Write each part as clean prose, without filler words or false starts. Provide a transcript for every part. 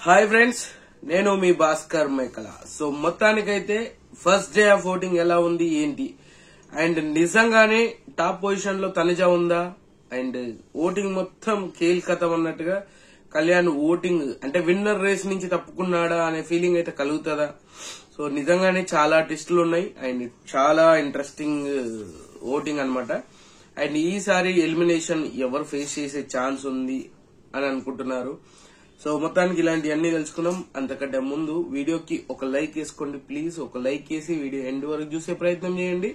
Hi friends, నేను మీ భాస్కర్ మేకల. So మొత్తానికైతే ఫస్ట్ డే ఆఫ్ ఓటింగ్ ఎలా ఉంది ఏంటి, అండ్ నిజంగానే టాప్ పొజిషన్ లో తనుజ ఉందా, అండ్ ఓటింగ్ మొత్తం కీలకతం అన్నట్టుగా కళ్యాణ్ ఓటింగ్ అంటే విన్నర్ రేస్ నుంచి తప్పుకున్నాడా అనే ఫీలింగ్ అయితే కలుగుతుందా? సో నిజంగానే చాలా టెస్టులు ఉన్నాయి అండ్ చాలా ఇంట్రెస్టింగ్ ఓటింగ్ అన్నమాట. అండ్ ఈసారి ఎలిమినేషన్ ఎవరు ఫేస్ చేసే ఛాన్స్ ఉంది అని అనుకుంటున్నారు. సో మొత్తానికి ఇలాంటివన్నీ తెలుసుకుందాం. అంతకంటే ముందు వీడియోకి ఒక లైక్ వేసుకోండి ప్లీజ్. ఒక లైక్ వేసి వీడియో ఎండ్ వరకు చూసే ప్రయత్నం చేయండి.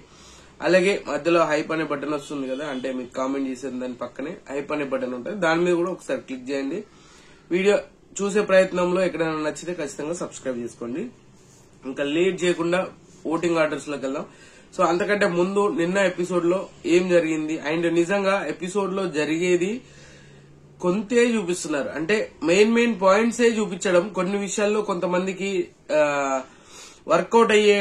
అలాగే మధ్యలో హైప్ అనే బటన్ వస్తుంది కదా, అంటే మీకు కామెంట్ చేసే దాని పక్కనే హైప్ అనే బటన్ ఉంటుంది, దాని మీద కూడా ఒకసారి క్లిక్ చేయండి. వీడియో చూసే ప్రయత్నంలో ఎక్కడైనా నచ్చితే ఖచ్చితంగా సబ్స్క్రైబ్ చేసుకోండి. ఇంకా లేట్ చేయకుండా ఓటింగ్ ఆర్డర్స్ లోకి వెళ్దాం. సో అంతకంటే ముందు నిన్న ఎపిసోడ్ లో ఏం జరిగింది, అండ్ నిజంగా ఎపిసోడ్ లో జరిగేది కొంతే చూపిస్తున్నారు, అంటే మెయిన్ పాయింట్సే చూపించడం. కొన్ని విషయాల్లో కొంతమందికి వర్కౌట్ అయ్యే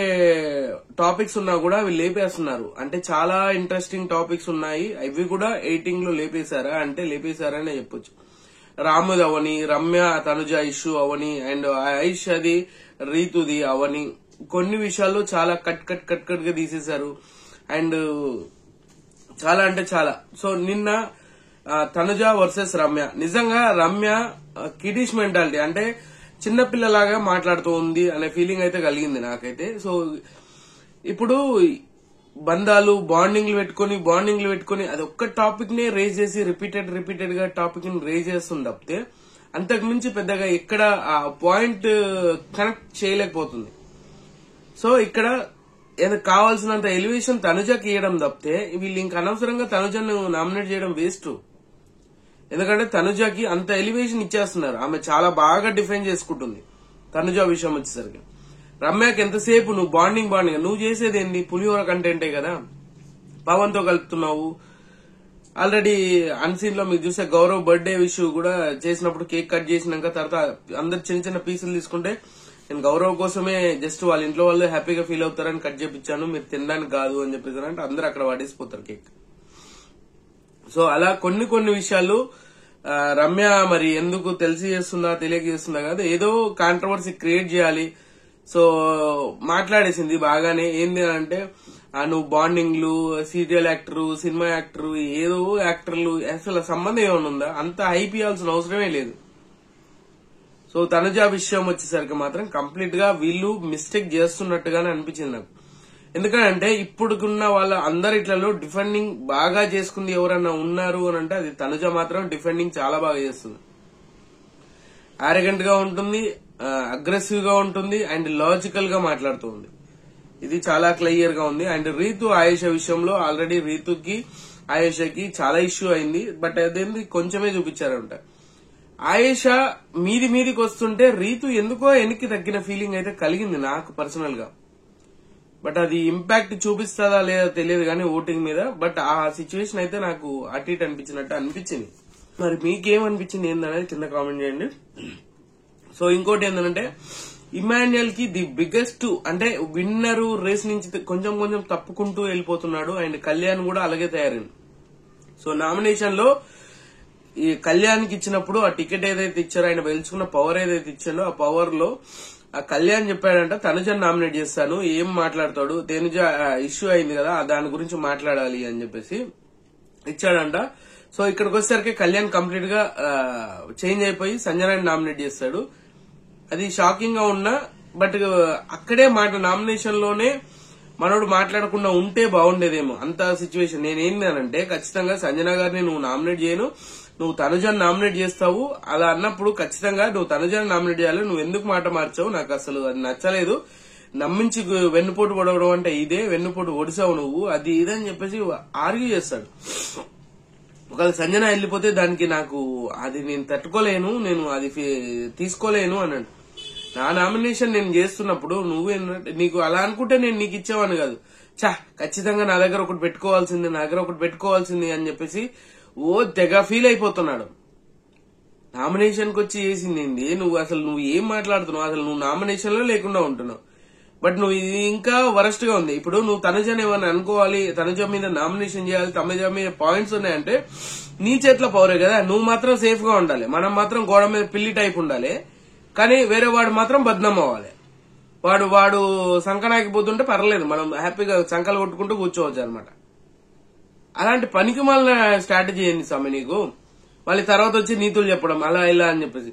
టాపిక్స్ ఉన్నా కూడా అవి లేపేస్తున్నారు. అంటే చాలా ఇంట్రెస్టింగ్ టాపిక్స్ ఉన్నాయి, అవి కూడా ఎడిటింగ్ లో లేపేశారా అంటే లేపేశారనే చెప్పొచ్చు. రాముది అవని, రమ్య తనుజ ఇష్యూ అవని, అండ్ ఐషది రీతుది అవని, కొన్ని విషయాల్లో చాలా కట్ గా తీసేశారు. అండ్ చాలా అంటే చాలా. సో నిన్న తనుజ వర్సెస్ రమ్య, నిజంగా రమ్య కిడిష్ మెంటాలిటీ, అంటే చిన్నపిల్లలాగా మాట్లాడుతూ ఉంది అనే ఫీలింగ్ అయితే కలిగింది నాకైతే. సో ఇప్పుడు బంధాలు బాండింగ్లు పెట్టుకుని అది ఒక్క టాపిక్ నే రేజ్ చేసి రిపీటెడ్ గా టాపిక్ ని రేజ్ చేస్తుంది తప్పితే అంతకు మించి పెద్దగా ఎక్కడ ఆ పాయింట్ కనెక్ట్ చేయలేకపోతుంది. సో ఇక్కడ కావాల్సినంత ఎలివేషన్ తనుజకి ఇవ్వడం తప్పితే వీళ్ళు ఇంకా అనవసరంగా తనుజను నామినేట్ చేయడం వేస్ట్. ఎందుకంటే తనుజకి అంత ఎలివేషన్ ఇచ్చేస్తున్నారు, ఆమె చాలా బాగా డిఫైన్ చేసుకుంటుంది. తనుజ విషయం వచ్చేసరికి రమ్యకి ఎంతసేపు నువ్వు బాండింగ్ నువ్వు చేసేది ఏంది, పులిహోర కంటెంటే కదా, పవన్ తో కలుపుతున్నావు. ఆల్రెడీ అన్సీన్ లో మీరు చూసే గౌరవ్ బర్త్డే విషయం కూడా చేసినప్పుడు కేక్ కట్ చేసినాక తర్వాత అందరు చిన్న పీసులు తీసుకుంటే నేను గౌరవ్ కోసమే జస్ట్ వాళ్ళ ఇంట్లో వాళ్ళు హ్యాపీగా ఫీల్ అవుతారని కట్ చేపించాను, మీరు తినడానికి కాదు అని చెప్పేసి అంటే అందరు అక్కడ పడేసిపోతారు కేక్. సో అలా కొన్ని విషయాలు రమ్య మరి ఎందుకు తెలిసి చేస్తుందా తెలియక చేస్తుందా కాదు, ఏదో కాంట్రవర్సీ క్రియేట్ చేయాలి. సో మాట్లాడేసింది బాగానే. ఏంది అంటే నువ్వు బాండింగ్లు, సీరియల్ యాక్టర్, సినిమా యాక్టర్, ఏదో యాక్టర్లు, అసలు సంబంధం ఏమైనా ఉందా? అంత హైప్ ఇవ్వాల్సిన అవసరమే లేదు. సో తనుజ విషయం వచ్చేసరికి మాత్రం కంప్లీట్ గా వీళ్ళు మిస్టేక్ చేస్తున్నట్టుగానే అనిపించింది నాకు. ఎందుకంటే ఇప్పుడున్న వాళ్ళ అందరిట్లలో డిఫెండింగ్ బాగా చేసుకుంది ఎవరన్నా ఉన్నారు అని అంటే అది తనుజ మాత్రం డిఫెండింగ్ చాలా బాగా చేస్తుంది. ఆరగెంట్ గా ఉంటుంది, అగ్రెసివ్ గా ఉంటుంది, అండ్ లాజికల్ గా మాట్లాడుతుంది. ఇది చాలా క్లియర్ గా ఉంది. అండ్ రీతు ఆయేష విషయంలో ఆల్రెడీ రీతుకి ఆయేషకి చాలా ఇష్యూ అయింది, బట్ అదేంది కొంచెమే చూపించారంట. ఆయేష మీదికి వస్తుంటే రీతు ఎందుకో వెనక్కి తగ్గిన ఫీలింగ్ అయితే కలిగింది నాకు పర్సనల్ గా. బట్ అది ఇంపాక్ట్ చూపిస్తుందా లేదా తెలియదు కానీ ఓటింగ్ మీద, బట్ ఆ సిచ్యువేషన్ అయితే నాకు అటు ఇటు అనిపించింది. మరి మీకేమనిపించింది ఏందనేది కింద కామెంట్ చేయండి. సో ఇంకోటి ఏంటంటే ఇమాన్యుయల్ కి ది బిగ్గెస్ట్ అంటే విన్నర్ రేస్ నుంచి కొంచెం తప్పుకుంటూ వెళ్ళిపోతున్నాడు, అండ్ కళ్యాణ్ కూడా అలాగే తయారైంది. సో నామినేషన్ లో ఈ కళ్యాణ్కి ఇచ్చినప్పుడు ఆ టికెట్ ఏదైతే ఇచ్చారో, ఆయన గెలుచుకున్న పవర్ ఏదైతే ఇచ్చాడో ఆ పవర్ లో ఆ కళ్యాణ్ చెప్పాడంట తనుజను నామినేట్ చేస్తాను, ఏం మాట్లాడతాడు, తనుజ ఇష్యూ అయింది కదా దాని గురించి మాట్లాడాలి అని చెప్పేసి ఇచ్చాడంట. సో ఇక్కడికి వచ్చేసరికి కళ్యాణ్ కంప్లీట్ గా చేంజ్ అయిపోయి సంజనాని నామినేట్ చేస్తాడు. అది షాకింగ్ గా ఉన్నా, బట్ అక్కడే నామినేషన్ లోనే మనోడు మాట్లాడకుండా ఉంటే బాగుండేదేమో అంత సిచ్యువేషన్. నేనేందనంటే ఖచ్చితంగా సంజన గారిని నువ్వు నామినేట్ చేయను, నువ్వు తనుజను నామినేట్ చేస్తావు. అలా అన్నప్పుడు ఖచ్చితంగా నువ్వు తనుజను నామినేట్ చేయాలి. నువ్వు ఎందుకు మాట మార్చావు, నాకు అసలు అది నచ్చలేదు. నమ్మించి వెన్నుపోటు పొడవడం అంటే ఇదే, వెన్నుపోటు ఒడిసావు నువ్వు, అది ఇదని చెప్పేసి ఆర్గ్యూ చేస్తాడు. ఒకవేళ సంజన వెళ్ళిపోతే దానికి నాకు అది నేను తట్టుకోలేను, నేను అది తీసుకోలేను అన్నాడు. నా నామినేషన్ నేను చేస్తున్నప్పుడు నువ్వు నీకు అలా అనుకుంటే నేను నీకు ఇచ్చేవాను కాదు, ఖచ్చితంగా నా దగ్గర ఒకటి పెట్టుకోవాల్సింది అని చెప్పేసి తెగ ఫీల్ అయిపోతున్నాడు. నామినేషన్ కి వచ్చి చేసింది ఏంది, నువ్వు ఏం మాట్లాడుతున్నావు, అసలు నువ్వు నామినేషన్ లో లేకుండా ఉంటున్నావు. బట్ నువ్వు ఇది ఇంకా వరస్ట్ గా ఉంది. ఇప్పుడు నువ్వు తనుజని ఏమన్నా అనుకోవాలి, తనుజ మీద నామినేషన్ చేయాలి, తనుజ మీద పాయింట్స్ ఉన్నాయంటే నీ చేతిలో పవరే కదా, నువ్వు మాత్రం సేఫ్ గా ఉండాలి, మనం మాత్రం గోడ మీద పిల్లి టైప్ ఉండాలి. కానీ వేరే వాడు మాత్రం బద్నాం అవ్వాలి. వాడు సంకనాకి పోతుంటే పర్లేదు, మనం హ్యాపీగా సంకలు కొట్టుకుంటూ కూర్చోవచ్చు అనమాట. అలాంటి పనికి మాలిన స్ట్రాటజీ ఏంది స్వామి నీకు? మళ్ళీ తర్వాత వచ్చి నీతులు చెప్పడం అలా ఇలా అని చెప్పేసి.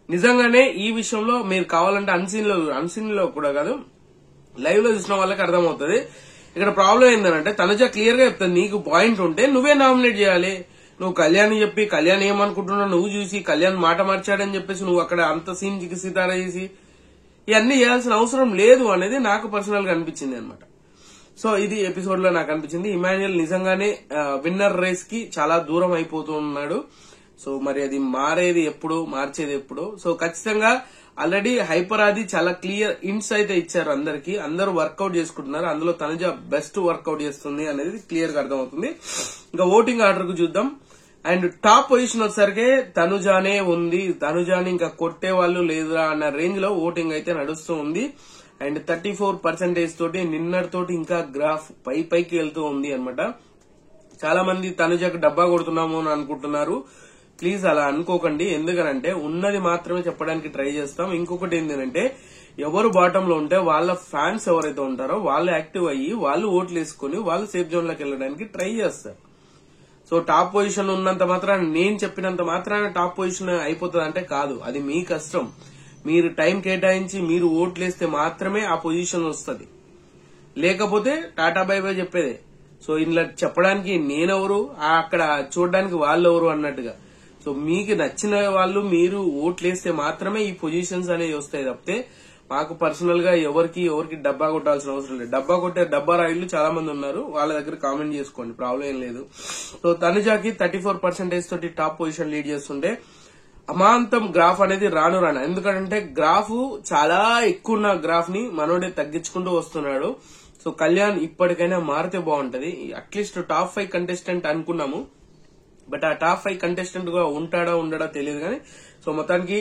నిజంగానే ఈ విషయంలో మీరు కావాలంటే అన్సీన్ లో కూడా కాదు, లైవ్ లో చూసిన వాళ్ళకి అర్థమవుతుంది. ఇక్కడ ప్రాబ్లం ఏంటంటే తనుజ క్లియర్ గా చెప్తుంది, నీకు పాయింట్ ఉంటే నువ్వే నామినేట్ చేయాలి. నువ్వు కళ్యాణ్ చెప్పి కళ్యాణ్ ఏమనుకుంటున్నావు నువ్వు చూసి కళ్యాణ్ మాట మార్చాడని చెప్పేసి నువ్వు అక్కడ అంత సీన్ సితారా చేసి ఇవన్నీ చేయాల్సిన అవసరం లేదు అనేది నాకు పర్సనల్ గా అనిపించింది అనమాట. సో ఇది ఎపిసోడ్ లో నాకు అనిపించింది. ఇమాన్యుయల్ నిజంగానే విన్నర్ రేస్ కి చాలా దూరం అయిపోతున్నాడు. సో మరి అది మార్చేది ఎప్పుడు? సో ఖచ్చితంగా ఆల్రెడీ హైపర్ ఆది చాలా క్లియర్ ఇంట్స్ అయితే ఇచ్చారు అందరికి, అందరూ వర్కౌట్ చేసుకుంటున్నారు. అందులో తనుజ బెస్ట్ వర్కౌట్ చేస్తుంది అనేది క్లియర్ గా అర్థమవుతుంది. ఇంకా ఓటింగ్ ఆర్డర్ కు చూద్దాం. అండ్ టాప్ పొజిషన్ వచ్చేసరికి తనుజానే ఉంది. తనుజాని ఇంకా కొట్టే వాళ్ళు లేదా అన్న రేంజ్ లో ఓటింగ్ అయితే నడుస్తూ ఉంది. అండ్ 34% తోటి నిన్నటితోటి ఇంకా గ్రాఫ్ పైకి వెళ్తూ ఉంది అనమాట. చాలా మంది తనుజకు డబ్బా కొడుతున్నాము అని అనుకుంటున్నారు. ప్లీజ్ అలా అనుకోకండి, ఎందుకనంటే ఉన్నది మాత్రమే చెప్పడానికి ట్రై చేస్తాం. ఇంకొకటి ఏంటంటే ఎవరు బాటమ్ లో ఉంటే వాళ్ళ ఫ్యాన్స్ ఎవరైతే ఉంటారో వాళ్ళు యాక్టివ్ అయ్యి వాళ్ళు ఓట్లు వేసుకుని వాళ్ళు సేఫ్ జోన్ లోకి వెళ్ళడానికి ట్రై చేస్తారు. సో టాప్ పొజిషన్ ఉన్నంత మాత్రాన నేను చెప్పినంత మాత్రాన టాప్ పొజిషన్ అయిపోతుంది అంటే కాదు, అది మీ కష్టం. మీరు టైం కేటాయించి మీరు ఓట్లేస్తే మాత్రమే ఆ పొజిషన్ వస్తుంది, లేకపోతే టాటా బై బై చెప్పేదే. సో ఇలా చెప్పడానికి నేనెవరు, అక్కడ చూడడానికి వాళ్ళెవరు అన్నట్టుగా. సో మీకు నచ్చిన వాళ్ళు మీరు ఓట్లేస్తే మాత్రమే ఈ పొజిషన్స్ అనేవి వస్తాయి తప్పితే మాకు పర్సనల్ గా ఎవరికి డబ్బా కొట్టాల్సిన అవసరం లేదు. డబ్బా కొట్టే డబ్బా రాయిలు చాలా మంది ఉన్నారు, వాళ్ళ దగ్గర కామెంట్ చేసుకోండి, ప్రాబ్లం ఏం లేదు. సో తనుజాకి 34% తోటి టాప్ పొజిషన్ లీడ్ చేస్తుంటే అమాంతం గ్రాఫ్ అనేది రాను ఎందుకంటే గ్రాఫ్ చాలా ఎక్కువ ఉన్న గ్రాఫ్ ని మనోడే తగ్గించుకుంటూ వస్తున్నాడు. సో కళ్యాణ్ ఇప్పటికైనా మారితే బాగుంటది. అట్లీస్ట్ టాప్ 5 కంటెస్టెంట్ అనుకున్నాము, బట్ ఆ టాప్ 5 కంటెస్టెంట్ గా ఉండడా తెలియదు కానీ సో మొత్తానికి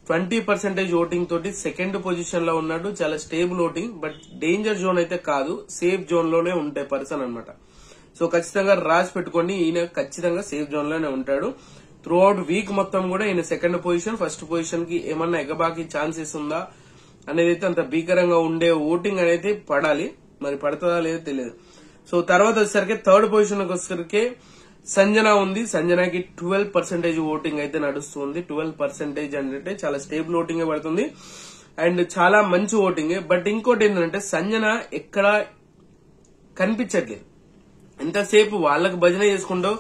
20% ఓటింగ్ తోటి సెకండ్ పొజిషన్ లో ఉన్నాడు. చాలా stable voting, but danger zone అయితే కాదు, సేఫ్ జోన్ లోనే ఉంటే పర్సన్ అనమాట. సో ఖచ్చితంగా రాసి పెట్టుకోండి, ఈయన ఖచ్చితంగా సేఫ్ జోన్ లోనే ఉంటాడు. త్రూ అవుట్ వీక్ మొత్తం కూడా ఈయన సెకండ్ పొజిషన్ ఫస్ట్ పొజిషన్ కి ఏమన్నా ఎగబాకి ఛాన్సెస్ ఉందా అనేది అయితే అంత భీకరంగా ఉండే ఓటింగ్ అనేది పడాలి, మరి పడుతుందా లేదో తెలియదు. సో తర్వాత వచ్చేసరికి థర్డ్ పొజిషన్ వచ్చేసరికి సంజన ఉంది. సంజనకి 12% ఓటింగ్ అయితే నడుస్తుంది. 12% అంటే చాలా స్టేబుల్ ఓటింగ్ పడుతుంది అండ్ చాలా మంచి ఓటింగ్. బట్ ఇంకోటి ఏంటంటే సంజన ఎక్కడ కనిపించట్లేదు, ఎంతసేపు వాళ్ళకు భజన చేసుకుంటూ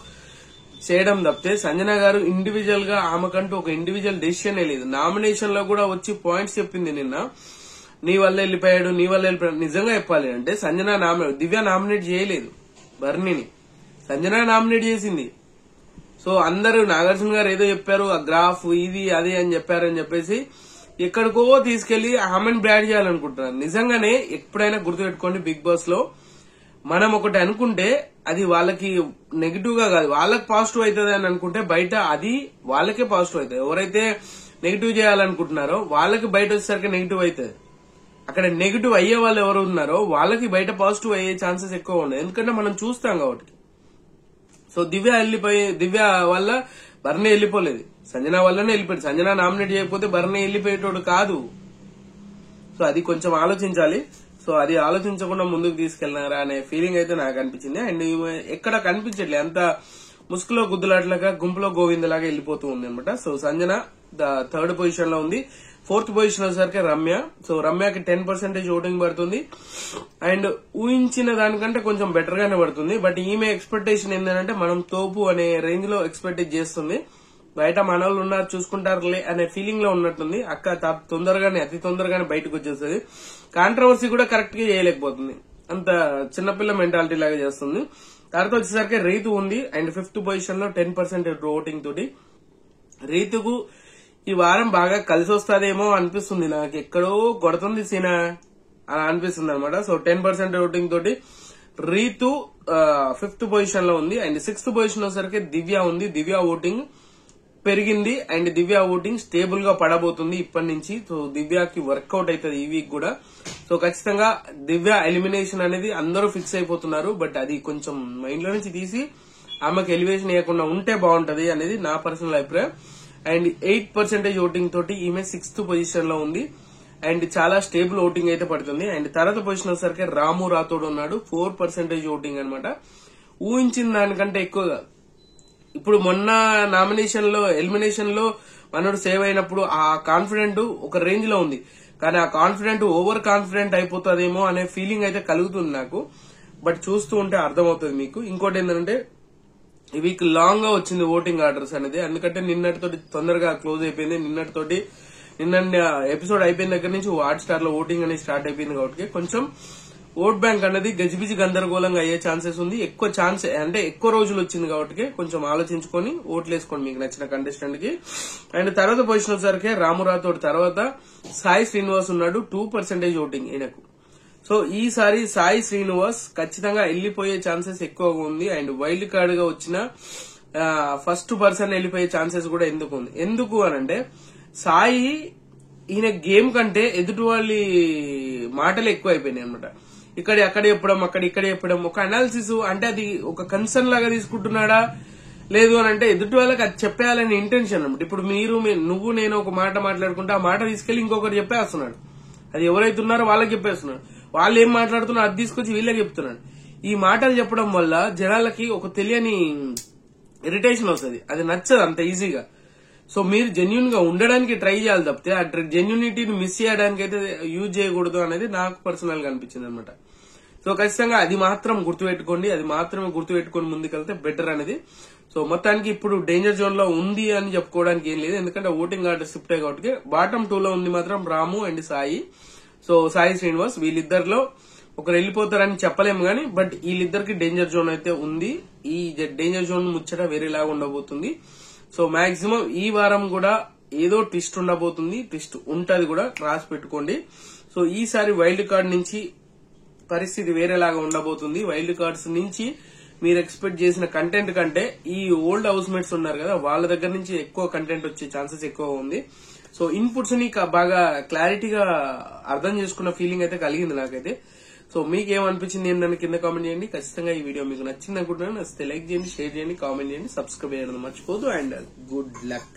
చేయడం తప్పితే సంజన గారు ఇండివిజువల్ గా ఆమెకంటూ ఒక ఇండివిజువల్ డెసిషన్ లేదు. నామినేషన్ లో కూడా వచ్చి పాయింట్స్ చెప్పింది నిన్న, నీ వల్ల వెళ్ళిపోయాడు. నిజంగా చెప్పాలి అంటే దివ్య నామినేట్ చేయలేదు బర్నీని, సంజన నామినేట్ చేసింది. సో అందరూ నాగార్జున గారు ఏదో చెప్పారు, ఆ గ్రాఫ్ ఇది అది అని చెప్పారని చెప్పేసి ఎక్కడికో తీసుకెళ్లి ఆమెను బ్యాడ్ చేయాలనుకుంటున్నారు. నిజంగానే ఎప్పుడైనా గుర్తుపెట్టుకోండి, బిగ్ బాస్ లో మనం ఒకటి అనుకుంటే అది వాళ్ళకి నెగిటివ్ గా కాదు, వాళ్ళకి పాజిటివ్ అవుతుంది అని అనుకుంటే బయట అది వాళ్ళకే పాజిటివ్ అవుతుంది. ఎవరైతే నెగిటివ్ చేయాలనుకుంటున్నారో వాళ్ళకి బయట వచ్చేసరికి నెగిటివ్ అవుతుంది. అక్కడ నెగిటివ్ అయ్యే వాళ్ళు ఎవరు ఉన్నారో వాళ్ళకి బయట పాజిటివ్ అయ్యే ఛాన్సెస్ ఎక్కువ ఉన్నాయి, ఎందుకంటే మనం చూస్తాం కాబట్టి. సో దివ్య వల్ల బర్నీ వెళ్ళిపోలేదు, సంజన వల్లనే వెళ్ళిపోయాడు. సంజన నామినేట్ చేయకపోతే బర్నీ వెళ్ళిపోయేటోడు కాదు. సో అది కొంచెం ఆలోచించాలి. సో అది ఆలోచించకుండా ముందుకు తీసుకెళ్లినారా అనే ఫీలింగ్ అయితే నాకు అనిపించింది. అండ్ ఎక్కడ కనిపించట్లేదు, అంత ముసుగులో గుద్దులాట్లుగా గుంపులో గోవిందలాగా వెళ్ళిపోతూ ఉంది అనమాట. సో సంజన థర్డ్ పొజిషన్ లో ఉంది. ఫోర్త్ పొజిషన్ వచ్చేసరికి రమ్య. సో రమ్యకి 10% ఓటింగ్ పడుతుంది అండ్ ఊహించిన దానికంటే కొంచెం బెటర్ గానే పడుతుంది. బట్ ఈమె ఎక్స్పెక్టేషన్ ఏంటంటే మనం తోపు అనే రేంజ్ లో ఎక్స్పెక్ట్ చేస్తుంది. బయట మనోళ్ళు ఉన్నారు చూసుకుంటారులే అనే ఫీలింగ్ లో ఉన్నట్టుంది. అక్క అతి తొందరగానే బయటకు వచ్చేస్తుంది. కాంట్రవర్సీ కూడా కరెక్ట్ గా చేయలేకపోతుంది, అంత చిన్నపిల్ల మెంటాలిటీ లాగా చేస్తుంది. తర్వాత వచ్చేసరికి రీతు ఉంది అండ్ 5th పొజిషన్ లో 10% ఓటింగ్ తోటి. రీతుకు ఈ వారం బాగా కలిసి వస్తాదేమో అనిపిస్తుంది, నాకు ఎక్కడో కొడుతుంది సీనా అలా అనిపిస్తుంది అనమాట. సో 10% ఓటింగ్ తోటి రీతు 5th పొజిషన్ లో ఉంది. అండ్ 6th పొజిషన్ వచ్చేసరికి దివ్య ఉంది. దివ్య ఓటింగ్ పెరిగింది అండ్ దివ్య ఓటింగ్ స్టేబుల్ గా పడబోతుంది ఇప్పటి నుంచి. సో దివ్యకి వర్కౌట్ అవుతుంది ఈ వీక్ కూడా. సో ఖచ్చితంగా దివ్య ఎలిమినేషన్ అనేది అందరూ ఫిక్స్ అయిపోతున్నారు, బట్ అది కొంచెం మైండ్ లో నుంచి తీసి ఆమెకు ఎలివేషన్ ఇవ్వకుండా ఉంటే బాగుంటది అనేది నా పర్సనల్ అభిప్రాయం. అండ్ 8% ఓటింగ్ తోటి ఈమె 6th పొజిషన్ లో ఉంది. అండ్ చాలా స్టేబుల్ ఓటింగ్ అయితే పడుతుంది. అండ్ తర్వాత పొజిషన్ వచ్చేసరికి రాము రాథోడ్ ఉన్నాడు, 4% ఓటింగ్ అనమాట. ఊహించిన దానికంటే ఎక్కువగా ఇప్పుడు మొన్న నామినేషన్ లో ఎలిమినేషన్ లో మనోడు సేవ్ అయినప్పుడు ఆ కాన్ఫిడెంట్ ఒక రేంజ్ లో ఉంది, కానీ ఆ కాన్ఫిడెంట్ ఓవర్ కాన్ఫిడెంట్ అయిపోతుందేమో అనే ఫీలింగ్ అయితే కలుగుతుంది నాకు. బట్ చూస్తూ ఉంటే అర్థమవుతుంది మీకు. ఇంకోటి ఏంటంటే ఈ వీక్ లాంగ్ గా వచ్చింది ఓటింగ్ ఆర్డర్స్ అనేది, ఎందుకంటే నిన్నటితోటి తొందరగా క్లోజ్ అయిపోయింది. నిన్న ఎపిసోడ్ అయిపోయిన దగ్గర నుంచి హాట్ స్టార్ లో ఓటింగ్ అనేది స్టార్ట్ అయిపోయింది కాబట్టి కొంచెం ఓట్ బ్యాంక్ అనేది గజిబిజి గందరగోళంగా అయ్యే ఛాన్సెస్ ఉంది. ఎక్కువ రోజులు వచ్చింది కాబట్టి కొంచెం ఆలోచించుకొని ఓట్లు వేసుకోండి మీకు నచ్చిన కంటెస్టెంట్ కి. అండ్ తర్వాత పొజిషన్ వచ్చేసరికి రాము రాథోడ్ తర్వాత సాయి శ్రీనివాస్ ఉన్నాడు, 2% ఓటింగ్ ఈయనకు. సో ఈసారి సాయి శ్రీనివాస్ ఖచ్చితంగా వెళ్లిపోయే ఛాన్సెస్ ఎక్కువగా ఉంది. అండ్ వైల్డ్ కార్డ్ గా వచ్చిన ఫస్ట్ పర్సన్ వెళ్లిపోయే ఛాన్సెస్ కూడా ఎందుకు అనంటే సాయి ఈయన గేమ్ కంటే ఎదుటి వాళ్ళ మాటలు ఎక్కువ అయిపోయినాయి అనమాట. అక్కడ చెప్పడం ఇక్కడ చెప్పడం ఒక అనాలిసిస్, అంటే అది ఒక కన్సర్న్ లాగా తీసుకుంటున్నాడా లేదు అని అంటే ఎదుటి వాళ్ళకి అది చెప్పేయాలనే ఇంటెన్షన్ అనమాట. ఇప్పుడు నువ్వు నేను ఒక మాట మాట్లాడుకుంటే ఆ మాట తీసుకెళ్లి ఇంకొకరు చెప్పేస్తున్నాడు, అది ఎవరైతే ఉన్నారో వాళ్ళకి చెప్పేస్తున్నాడు. వాళ్ళు ఏం మాట్లాడుతున్నారో అది తీసుకొచ్చి వీళ్ళకి చెప్తున్నాడు. ఈ మాటలు చెప్పడం వల్ల జనాలకి ఒక తెలియని ఇరిటేషన్ వస్తుంది, అది నచ్చదు అంత ఈజీగా. సో మీరు జెన్యున్ గా ఉండడానికి ట్రై చేయాలి తప్పితే ఆ జెన్యునిటీని మిస్ చేయడానికి అయితే యూజ్ చేయకూడదు అనేది నాకు పర్సనల్ గా అనిపించింది అనమాట. సో ఖచ్చితంగా అది మాత్రం గుర్తుపెట్టుకొని ముందుకెళ్తే బెటర్ అనేది. సో మొత్తానికి ఇప్పుడు డేంజర్ జోన్ లో ఉంది అని చెప్పుకోవడానికి ఏం లేదు, ఎందుకంటే ఓటింగ్ ఆర్డర్ షిఫ్ట్ అయ్యి కాబట్టి. బాటమ్ 2 లో ఉంది మాత్రం రాము అండ్ సాయి. సో సాయి శ్రీనివాస్ వీళ్ళిద్దరిలో ఒకరు వెళ్ళిపోతారని చెప్పలేము గానీ, బట్ వీళ్ళిద్దరికి డేంజర్ జోన్ అయితే ఉంది. ఈ డేంజర్ జోన్ ముచ్చట వేరేలాగా ఉండబోతుంది. సో మాక్సిమం ఈ వారం కూడా ఏదో ట్విస్ట్ ఉండబోతుంది, ట్విస్ట్ ఉంటది కూడా, రాసి పెట్టుకోండి. సో ఈసారి వైల్డ్ కార్డ్ నుంచి పరిస్థితి వేరేలాగా ఉండబోతుంది. వైల్డ్ కార్డ్స్ నుంచి మీరు ఎక్స్పెక్ట్ చేసిన కంటెంట్ కంటే ఈ ఓల్డ్ హౌస్ మేట్స్ ఉన్నారు కదా, వాళ్ళ దగ్గర నుంచి ఎక్కువ కంటెంట్ వచ్చే ఛాన్సెస్ ఎక్కువ ఉంది. సో ఇన్పుట్స్ ని బాగా క్లారిటీగా అర్థం చేసుకున్న ఫీలింగ్ అయితే కలిగింది నాకైతే. సో మీకేమనిపించింది ఏంటని కింద కామెంట్ చేయండి. ఖచ్చితంగా ఈ వీడియో మీకు నచ్చింది అనుకుంటున్నాను. నచ్చితే లైక్ చేయండి, షేర్ చేయండి, కామెంట్ చేయండి, సబ్స్క్రైబ్ చేయడం మర్చిపోదు. And good luck.